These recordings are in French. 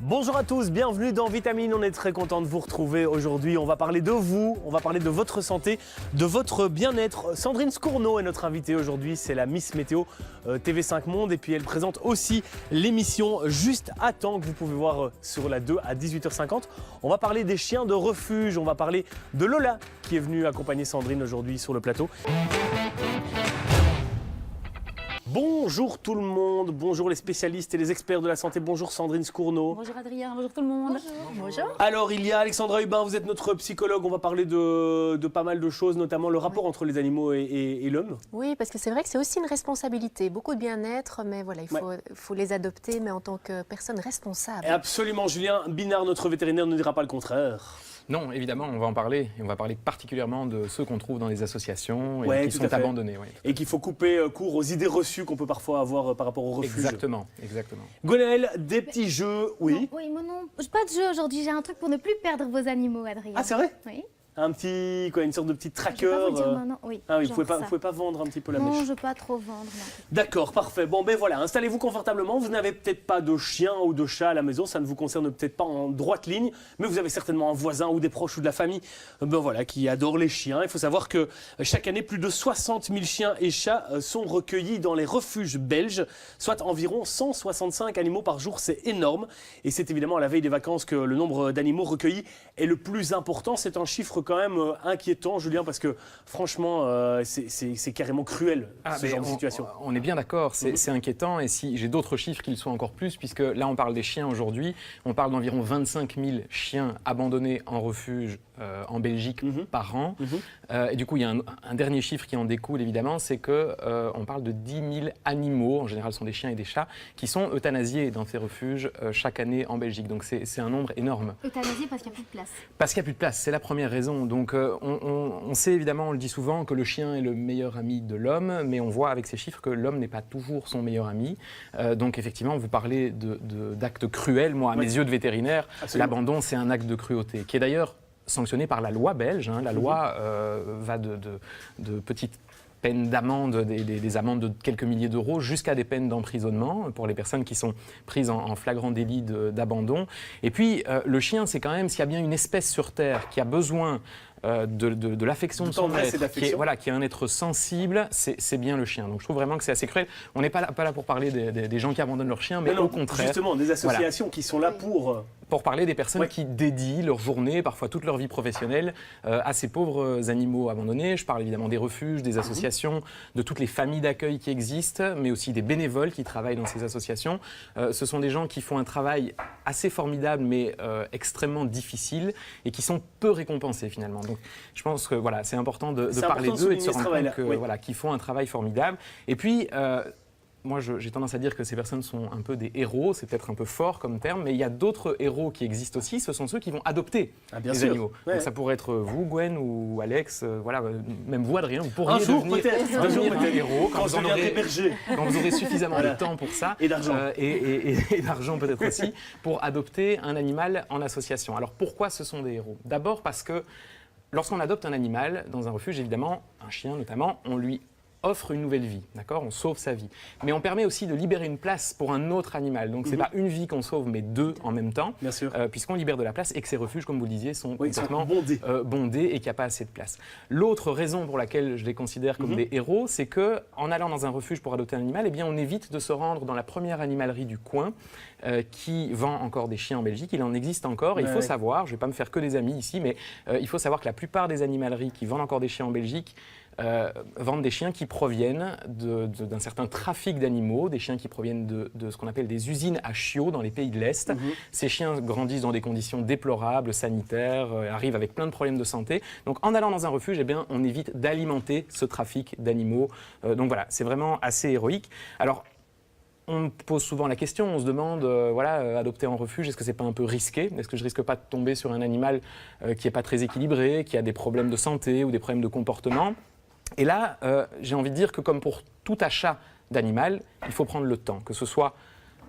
Bonjour à tous, bienvenue dans Vitamine, on est très content de vous retrouver aujourd'hui. On va parler de vous, on va parler de votre santé, de votre bien-être. Sandrine Scourneau est notre invitée aujourd'hui, c'est la Miss Météo TV5 Monde et puis elle présente aussi l'émission Juste à temps que vous pouvez voir sur la 2 à 18h50. On va parler des chiens de refuge, on va parler de Lola qui est venue accompagner Sandrine aujourd'hui sur le plateau. Bonjour tout le monde, bonjour les spécialistes et les experts de la santé, bonjour Sandrine Scourneau. Bonjour Adrien, bonjour tout le monde. Bonjour. Alors il y a Alexandra Hubin, vous êtes notre psychologue, on va parler de pas mal de choses, notamment le rapport entre les animaux et l'homme. Oui, parce que c'est vrai que c'est aussi une responsabilité, beaucoup de bien-être, mais voilà, il faut les adopter, mais en tant que personne responsable. Et absolument, Julien Binard, notre vétérinaire, ne dira pas le contraire. Non, évidemment, on va en parler. Et on va parler particulièrement de ceux qu'on trouve dans les associations et qui sont abandonnés. Ouais, et qu'il faut couper court aux idées reçues qu'on peut parfois avoir par rapport au refuge. Exactement, exactement. Gwenaëlle, des petits jeux, oui. Non, oui, moi non, pas de jeu aujourd'hui. J'ai un truc pour ne plus perdre vos animaux, Adrien. Ah, c'est vrai? Oui. Un petit, une sorte de petit tracker. Je vais pas vous dire maintenant. Oui. Ah oui, vous pouvez pas vendre un petit peu la mèche. Non, je ne veux pas trop vendre. D'accord, parfait. Bon, ben voilà, installez-vous confortablement. Vous n'avez peut-être pas de chien ou de chat à la maison, ça ne vous concerne peut-être pas en droite ligne, mais vous avez certainement un voisin ou des proches ou de la famille, ben voilà, qui adorent les chiens. Il faut savoir que chaque année, plus de 60 000 chiens et chats sont recueillis dans les refuges belges, soit environ 165 animaux par jour. C'est énorme, et c'est évidemment à la veille des vacances que le nombre d'animaux recueillis est le plus important. C'est un chiffre quand même inquiétant, Julien, parce que franchement, c'est carrément cruel, ce genre de situation. On est bien d'accord, c'est inquiétant. Et si j'ai d'autres chiffres qui le sont encore plus, puisque là, on parle des chiens aujourd'hui, on parle d'environ 25 000 chiens abandonnés en refuge en Belgique par an. Et du coup, il y a un dernier chiffre qui en découle, évidemment, c'est qu'on parle de 10 000 animaux, en général, ce sont des chiens et des chats, qui sont euthanasiés dans ces refuges chaque année en Belgique. Donc, c'est un nombre énorme. Euthanasiés parce qu'il n'y a plus de place. Parce qu'il n'y a plus de place, c'est la première raison. Donc, on sait évidemment, on le dit souvent, que le chien est le meilleur ami de l'homme, mais on voit avec ces chiffres que l'homme n'est pas toujours son meilleur ami. Donc effectivement, vous parlez d'actes cruels. Moi, à mes yeux de vétérinaire, l'abandon, c'est un acte de cruauté, qui est d'ailleurs sanctionné par la loi belge. La loi va de petites peines d'amende, des amendes de quelques milliers d'euros, jusqu'à des peines d'emprisonnement pour les personnes qui sont prises en flagrant délit d'abandon. Et puis, le chien, c'est quand même, s'il y a bien une espèce sur Terre qui a besoin de l'affection de son maître, qui est un être sensible, c'est bien le chien. Donc je trouve vraiment que c'est assez cruel. On n'est pas là pour parler des gens qui abandonnent leurs chiens, mais au contraire. Justement, des associations qui sont là pour parler des personnes qui dédient leur journée, parfois toute leur vie professionnelle, à ces pauvres animaux abandonnés. Je parle évidemment des refuges, des associations, de toutes les familles d'accueil qui existent, mais aussi des bénévoles qui travaillent dans ces associations. Ce sont des gens qui font un travail assez formidable, mais extrêmement difficile, et qui sont peu récompensés finalement. Donc je pense que c'est important de parler d'eux et de se rendre compte qu'ils font un travail formidable. Et puis, moi, j'ai tendance à dire que ces personnes sont un peu des héros, c'est peut-être un peu fort comme terme, mais il y a d'autres héros qui existent aussi, ce sont ceux qui vont adopter les animaux. Donc ça pourrait être vous, Gwen, ou Alex, même vous, Adrien, vous pourriez devenir un héros quand vous aurez suffisamment de temps pour ça. Et d'argent. Et d'argent peut-être aussi, pour adopter un animal en association. Alors pourquoi ce sont des héros? D'abord parce que lorsqu'on adopte un animal dans un refuge, évidemment, un chien notamment, on lui offre une nouvelle vie, d'accord? On sauve sa vie. Mais on permet aussi de libérer une place pour un autre animal. Donc, c'est pas une vie qu'on sauve, mais deux en même temps. Bien sûr. Puisqu'on libère de la place et que ces refuges, comme vous le disiez, sont complètement bondés et qu'il n'y a pas assez de place. L'autre raison pour laquelle je les considère comme des héros, c'est qu'en allant dans un refuge pour adopter un animal, eh bien, on évite de se rendre dans la première animalerie du coin qui vend encore des chiens en Belgique. Il en existe encore. Et il faut savoir, je ne vais pas me faire que des amis ici, mais il faut savoir que la plupart des animaleries qui vendent encore des chiens en Belgique vendent des chiens qui proviennent d'un certain trafic d'animaux, des chiens qui proviennent de ce qu'on appelle des usines à chiots dans les pays de l'Est. Ces chiens grandissent dans des conditions déplorables, sanitaires, arrivent avec plein de problèmes de santé. Donc en allant dans un refuge, eh bien, on évite d'alimenter ce trafic d'animaux. Donc voilà, c'est vraiment assez héroïque. Alors, on pose souvent la question, on se demande, adopter en refuge, est-ce que c'est pas un peu risqué? Est-ce que je risque pas de tomber sur un animal qui n'est pas très équilibré, qui a des problèmes de santé ou des problèmes de comportement? Et là, j'ai envie de dire que comme pour tout achat d'animal, il faut prendre le temps, que ce soit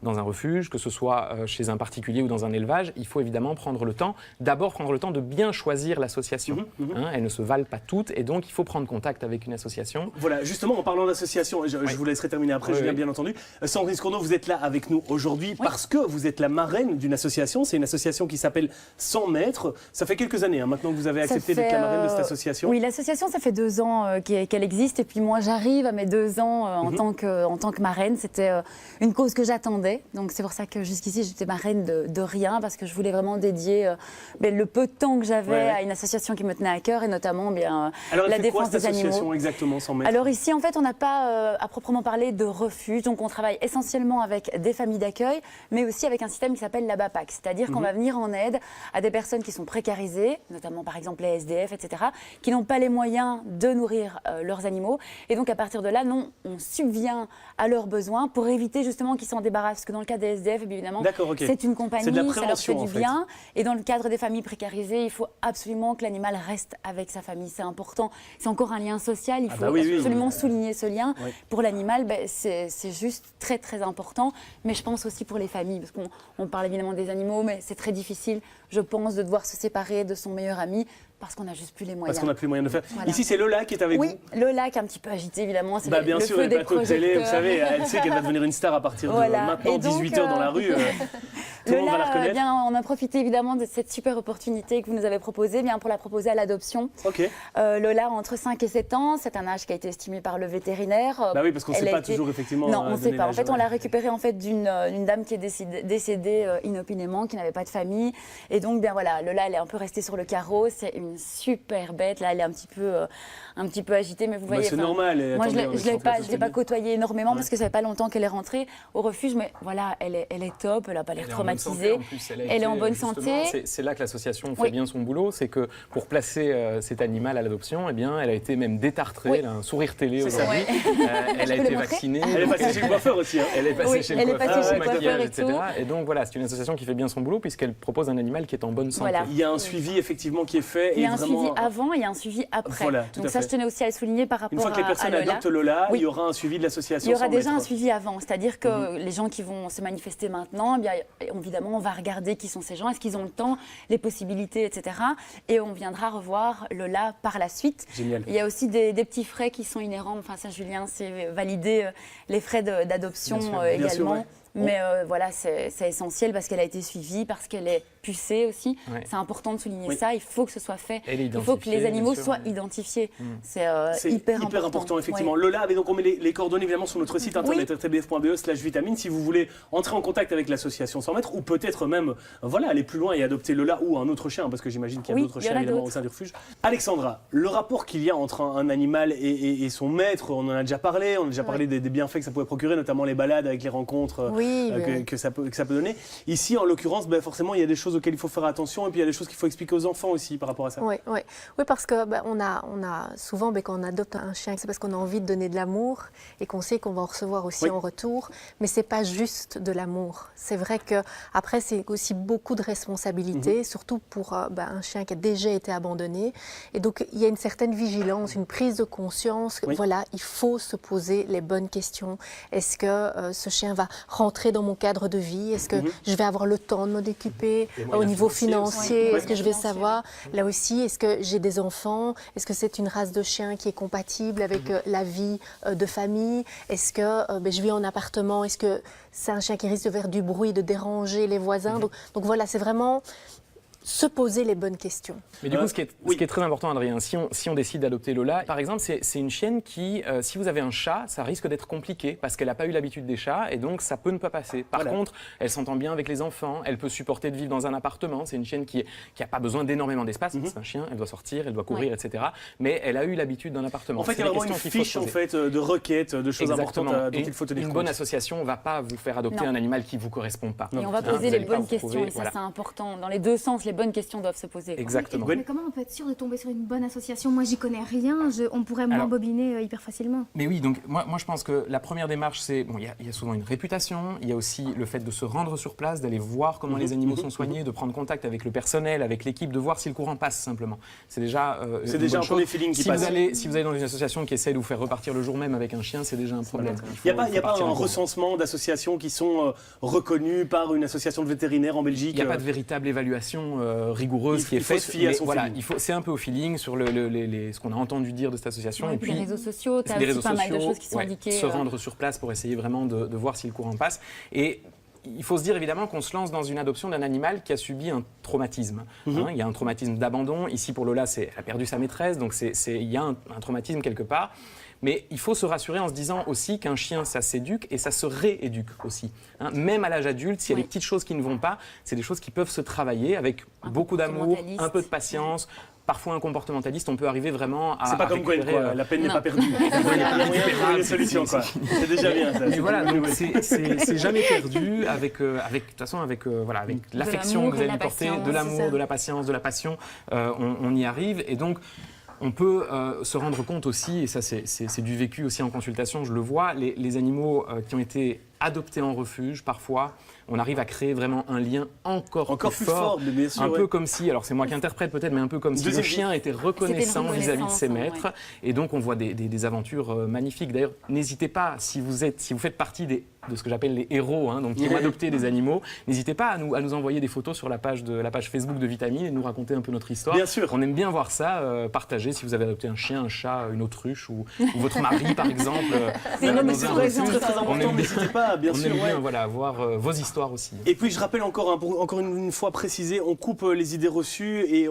dans un refuge, que ce soit chez un particulier ou dans un élevage, il faut évidemment prendre le temps. D'abord, prendre le temps de bien choisir l'association. Elles ne se valent pas toutes et donc il faut prendre contact avec une association. Voilà, justement, en parlant d'association, je vous laisserai terminer après, Julien, bien entendu. Sandrine Scourneau, vous êtes là avec nous aujourd'hui parce que vous êtes la marraine d'une association. C'est une association qui s'appelle 100 mètres. Ça fait quelques années maintenant que vous avez accepté d'être la marraine de cette association. Oui, l'association, ça fait 2 ans qu'elle existe. Et puis moi, j'arrive à mes 2 ans en tant que marraine. C'était une cause que j'attendais. Donc c'est pour ça que jusqu'ici j'étais marraine de rien parce que je voulais vraiment dédier le peu de temps que j'avais à une association qui me tenait à cœur et notamment la défense des animaux. Association exactement 100 mètres? Alors ici en fait on n'a pas à proprement parler de refuge, donc on travaille essentiellement avec des familles d'accueil mais aussi avec un système qui s'appelle la BAPAC, c'est-à-dire qu'on va venir en aide à des personnes qui sont précarisées, notamment par exemple les SDF, etc., qui n'ont pas les moyens de nourrir leurs animaux et donc à partir de là, on subvient à leurs besoins pour éviter justement qu'ils s'en débarrassent. Parce que dans le cas des SDF, évidemment, c'est une compagnie, ça leur fait du bien. Et dans le cadre des familles précarisées, il faut absolument que l'animal reste avec sa famille. C'est important. C'est encore un lien social. Il faut absolument souligner ce lien. Pour l'animal, c'est juste très, très important. Mais je pense aussi pour les familles. Parce qu'on parle évidemment des animaux, mais c'est très difficile, je pense, de devoir se séparer de son meilleur ami. Parce qu'on n'a juste plus les moyens. Parce qu'on n'a plus les moyens de faire. Voilà. Ici, c'est Lola qui est avec vous. Oui, Lola qui est un petit peu agitée, évidemment. C'est bien sûr, les plateaux de télé, vous savez, elle sait qu'elle va devenir une star à partir de maintenant, 18h dans la rue. Tout le monde va la reconnaître. On a profité évidemment de cette super opportunité que vous nous avez proposée pour la proposer à l'adoption. Lola a entre 5 et 7 ans. C'est un âge qui a été estimé par le vétérinaire. Oui, parce qu'on ne sait pas toujours effectivement. Non, on ne sait pas. En fait, on l'a récupérée d'une dame qui est décédée inopinément, qui n'avait pas de famille. Et donc, Lola, elle est un peu restée sur le carreau. C'est une super bête. Là, elle est un petit peu agitée, mais vous voyez. C'est normal. Moi, je ne l'ai pas côtoyée énormément parce que ça fait pas longtemps qu'elle est rentrée au refuge, mais voilà, elle est top. Elle n'a pas l'air traumatisée. Elle est en bonne santé. C'est là que l'association fait bien son boulot, c'est que pour placer cet animal à l'adoption, elle a été même détartrée. Elle a un sourire télé aujourd'hui. Elle a été vaccinée. Elle est passée chez le coiffeur aussi. Elle est passée chez le coiffeur, maquillage, etc. Et donc voilà, c'est une association qui fait bien son boulot puisqu'elle propose un animal qui est en bonne santé. Il y a un suivi effectivement qui est fait. Il y a un suivi avant et il y a un suivi après. Donc ça, je tenais aussi à le souligner par rapport à Lola. Une fois que les personnes adoptent Lola, il y aura un suivi de l'association. Il y aura déjà un suivi avant, c'est-à-dire que les gens qui vont se manifester maintenant, évidemment, on va regarder qui sont ces gens, est-ce qu'ils ont le temps, les possibilités, etc. Et on viendra revoir Lola par la suite. Génial. Il y a aussi des petits frais qui sont inhérents. Enfin, ça, Julien, c'est valider les frais d'adoption également. Mais voilà, c'est essentiel parce qu'elle a été suivie, parce qu'elle est pucée aussi. C'est important de souligner ça. Il faut que ce soit fait. Il faut que les animaux soient identifiés. C'est hyper important. Effectivement. Lola, donc on met les coordonnées évidemment sur notre site internet rtbf.be/vitamine si vous voulez entrer en contact avec l'association 100 mètres ou peut-être même aller plus loin et adopter Lola ou un autre chien parce que j'imagine qu'il y a d'autres chiens évidemment au sein du refuge. Alexandra, le rapport qu'il y a entre un animal et son maître, on en a déjà parlé. On a déjà parlé des bienfaits que ça pouvait procurer, notamment les balades avec les rencontres. Que ça peut donner. Ici, en l'occurrence, forcément, il y a des choses auxquelles il faut faire attention et puis il y a des choses qu'il faut expliquer aux enfants aussi par rapport à ça. Oui, parce que on a souvent, quand on adopte un chien, c'est parce qu'on a envie de donner de l'amour et qu'on sait qu'on va en recevoir aussi en retour, mais c'est pas juste de l'amour. C'est vrai que après, c'est aussi beaucoup de responsabilités, surtout pour un chien qui a déjà été abandonné. Et donc, il y a une certaine vigilance, une prise de conscience. Voilà, il faut se poser les bonnes questions. Est-ce que ce chien va rentrer dans mon cadre de vie? Est-ce que je vais avoir le temps de m'en occuper au niveau financier? Est-ce que je vais savoir? Là aussi, est-ce que j'ai des enfants? Est-ce que c'est une race de chien qui est compatible avec la vie de famille? Est-ce que je vis en appartement? Est-ce que c'est un chien qui risque de faire du bruit, de déranger les voisins? Donc voilà, c'est vraiment se poser les bonnes questions. Mais du coup, ce qui est très important, Adrien, si on décide d'adopter Lola, par exemple, c'est une chienne qui, si vous avez un chat, ça risque d'être compliqué parce qu'elle n'a pas eu l'habitude des chats et donc ça peut ne pas passer. Par contre, elle s'entend bien avec les enfants, elle peut supporter de vivre dans un appartement. C'est une chienne qui n'a pas besoin d'énormément d'espace. C'est un chien, elle doit sortir, elle doit courir, etc. Mais elle a eu l'habitude d'un appartement. En fait, il y a vraiment une fiche de requêtes, de choses importantes dont il faut tenir compte. Une bonne association ne va pas vous faire adopter un animal qui ne vous correspond pas. Et on va poser les bonnes questions et ça, c'est important. Dans les deux sens, les bonnes questions doivent se poser. Exactement. Mais comment on peut être sûr de tomber sur une bonne association? Moi, j'y connais rien. On pourrait m'embobiner hyper facilement. Mais oui, donc moi je pense que la première démarche, c'est, bon, il y a souvent une réputation, il y a aussi le fait de se rendre sur place, d'aller voir comment les animaux sont soignés, de prendre contact avec le personnel, avec l'équipe, de voir si le courant passe simplement. C'est déjà un premier feeling qui passe. Si vous allez dans une association qui essaie de vous faire repartir le jour même avec un chien, c'est déjà un problème. Il n'y a pas un recensement d'associations qui sont reconnues par une association de vétérinaires en Belgique? Il n'y a pas de véritable évaluation rigoureuse qui est faite. C'est un peu au feeling sur ce qu'on a entendu dire de cette association. Et puis les réseaux sociaux, tu as aussi pas mal de choses qui sont indiquées. Se rendre sur place pour essayer vraiment de voir si le courant passe. Et il faut se dire évidemment qu'on se lance dans une adoption d'un animal qui a subi un traumatisme. Il y a un traumatisme d'abandon. Ici, pour Lola, elle a perdu sa maîtresse, donc il y a un traumatisme quelque part. Mais il faut se rassurer en se disant aussi qu'un chien, ça s'éduque et ça se rééduque aussi. Même à l'âge adulte, s'il y a des petites choses qui ne vont pas, c'est des choses qui peuvent se travailler avec beaucoup d'amour, un peu de patience. Parfois un comportementaliste, on peut arriver vraiment à. C'est pas comme Gwen, quoi. La peine n'est pas perdue. Il y a moyen de trouver des solutions, quoi. C'est déjà bien, ça. Mais voilà, donc c'est jamais perdu avec l'affection que vous allez lui porter, de l'amour, de la patience, de la passion. On y arrive. Et donc, on peut se rendre compte aussi, et ça c'est du vécu aussi en consultation, je le vois, les animaux qui ont été adoptés en refuge, parfois, on arrive à créer vraiment un lien encore plus fort, bien sûr, un peu comme si, alors c'est moi qui interprète peut-être, mais un peu comme si le chien était reconnaissant vis-à-vis de ses maîtres, et donc on voit des aventures magnifiques. D'ailleurs, n'hésitez pas, si vous faites partie de ce que j'appelle les héros, donc qui ont adopté des animaux, n'hésitez pas à nous envoyer des photos sur la page Facebook de Vitamine et nous raconter un peu notre histoire. Bien sûr. On aime bien voir ça, partager si vous avez adopté un chien, un chat, une autruche ou votre mari par exemple. C'est très important, n'hésitez pas, bien sûr. On aime bien voir vos histoires aussi. Et puis je rappelle encore une fois précisé, on coupe les idées reçues et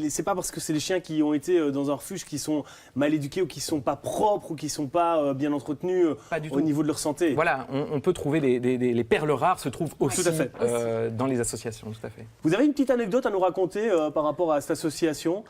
c'est pas parce que c'est des chiens qui ont été dans un refuge qui sont mal éduqués ou qui sont pas propres ou qui sont pas bien entretenus au niveau de leur santé. Voilà, on peut trouver les perles rares se trouvent aussi dans les associations, tout à fait. Vous avez une petite anecdote à nous raconter par rapport à cette association,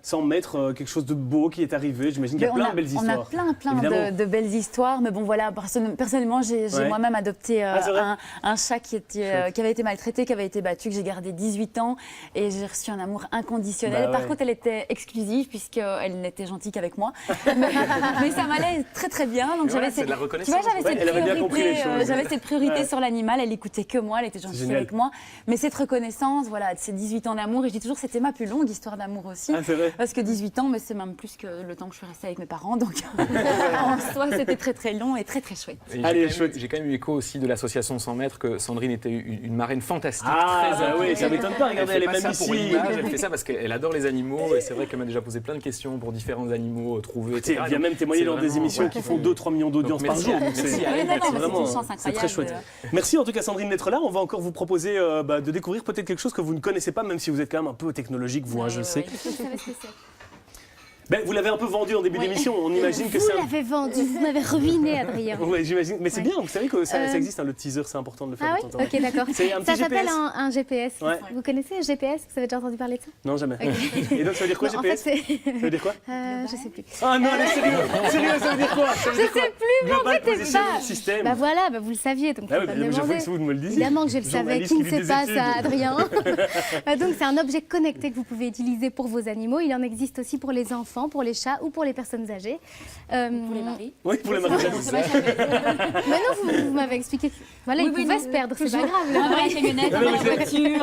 sans mettre quelque chose de beau qui est arrivé? J'imagine qu'il y a plein de belles histoires. On a plein de belles histoires, mais bon voilà, personnellement j'ai moi-même adopté un chat qui avait été maltraité, qui avait été battu, que j'ai gardé 18 ans et j'ai reçu un amour inconditionnel. Par contre, elle était exclusive puisqu'elle n'était gentille qu'avec moi. mais ça m'allait très très bien. Donc j'avais cette priorité sur l'animal. Elle écoutait que moi, elle était gentille avec moi. Mais cette reconnaissance, voilà, de ces 18 ans d'amour, et je dis toujours c'était ma plus longue histoire d'amour aussi. Parce que 18 ans, mais c'est même plus que le temps que je suis restée avec mes parents. Donc en soi, c'était très très long et très très chouette. J'ai quand même eu écho aussi de l'association 100 mètres que Sandrine était une marraine fantastique. Oui, ça m'étonne pas. Regardez, elle est même ici. Elle fait ça parce qu'elle adore les animaux et c'est vrai qu'elle m'a déjà posé plein de questions pour différents animaux trouvés. Elle vient même témoigner dans des émissions qui font 2-3 millions d'audience par jour. C'est très chouette. Merci en tout cas Sandrine d'être là. On va encore vous proposer de découvrir peut-être quelque chose que vous ne connaissez pas, même si vous êtes quand même un peu technologique, vous, je le sais. Vous l'avez un peu vendu en début d'émission, on imagine que c'est... Vous l'avez vendu, vous m'avez ruiné, Adrien. Oui, j'imagine, mais c'est bien, vous savez que ça existe, le teaser, c'est important de le faire. Ah oui, ok, d'accord. Ça s'appelle un GPS. Vous connaissez GPS? Vous avez déjà entendu parler de ça? Non, jamais. Et donc ça veut dire quoi, GPS? Ça veut dire quoi? Je sais plus. Ah non, allez, sérieux, ça veut dire quoi? Je sais plus, mais en fait, c'est pas... Système. Voilà, vous le saviez, donc chaque fois que vous me le disiez. Évidemment que je le savais, qui ne sait pas ça, Adrien? Donc c'est un objet connecté que vous pouvez utiliser pour vos animaux. Il en existe aussi pour les enfants, pour les chats ou pour les personnes âgées. Pour les maris. Oui, pour les maris. Maintenant, vous m'avez expliqué. Voilà, ils pouvaient se perdre, c'est pas grave. Elle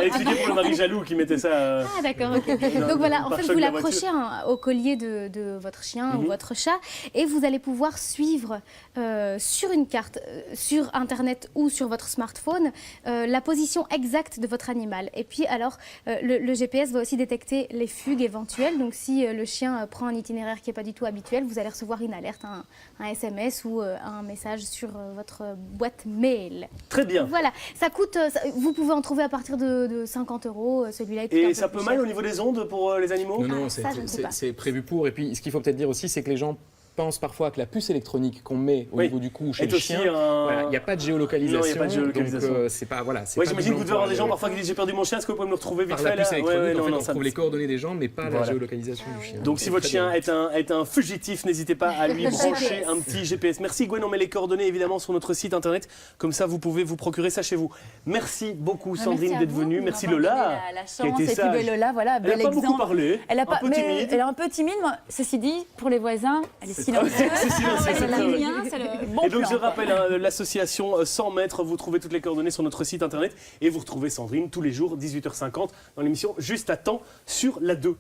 expliquait pour le mari jaloux qui mettait ça. Ah d'accord, ok. Donc voilà, en fait, vous l'accrochez au collier de votre chien ou votre chat et vous allez pouvoir suivre sur une carte, sur Internet ou sur votre smartphone, la position exacte de votre animal. Et puis alors, le GPS va aussi détecter les fugues éventuelles. Donc si le chien prend un itinéraire qui n'est pas du tout habituel, vous allez recevoir une alerte, un SMS ou un message sur votre boîte mail. Très bien. Voilà, ça coûte, vous pouvez en trouver à partir de 50 €, celui-là est Et ça peut mal au niveau des ondes pour les animaux? Non, c'est prévu pour. Et puis ce qu'il faut peut-être dire aussi, c'est que les gens pensent parfois que la puce électronique qu'on met au niveau du cou chez le chien, il n'y a pas de géolocalisation. Non, il n'y a pas de géolocalisation. Donc, c'est pas, voilà. J'imagine que vous devez avoir des gens parfois qui disent j'ai perdu mon chien, est-ce que vous pouvez me le retrouver vite fait là? Par la puce électronique, en fait, on ça trouve les coordonnées des gens, mais pas la géolocalisation du chien. Donc si votre chien est un fugitif, n'hésitez pas à lui brancher un petit GPS. Merci Gwen, on met les coordonnées évidemment sur notre site internet, comme ça vous pouvez vous procurer ça chez vous. Merci beaucoup Sandrine d'être venue, merci Lola. La chance, et puis Lola, voilà, bel exemple. Elle n'a pas beaucoup parlé, elle est un peu timide, ceci dit, pour les voisins, elle est silencieuse. C'est silencieux, c'est très vrai. Bon et donc plan, je rappelle l'association 100 mètres, vous trouvez toutes les coordonnées sur notre site internet et vous retrouvez Sandrine tous les jours 18h50 dans l'émission Juste à temps sur la 2.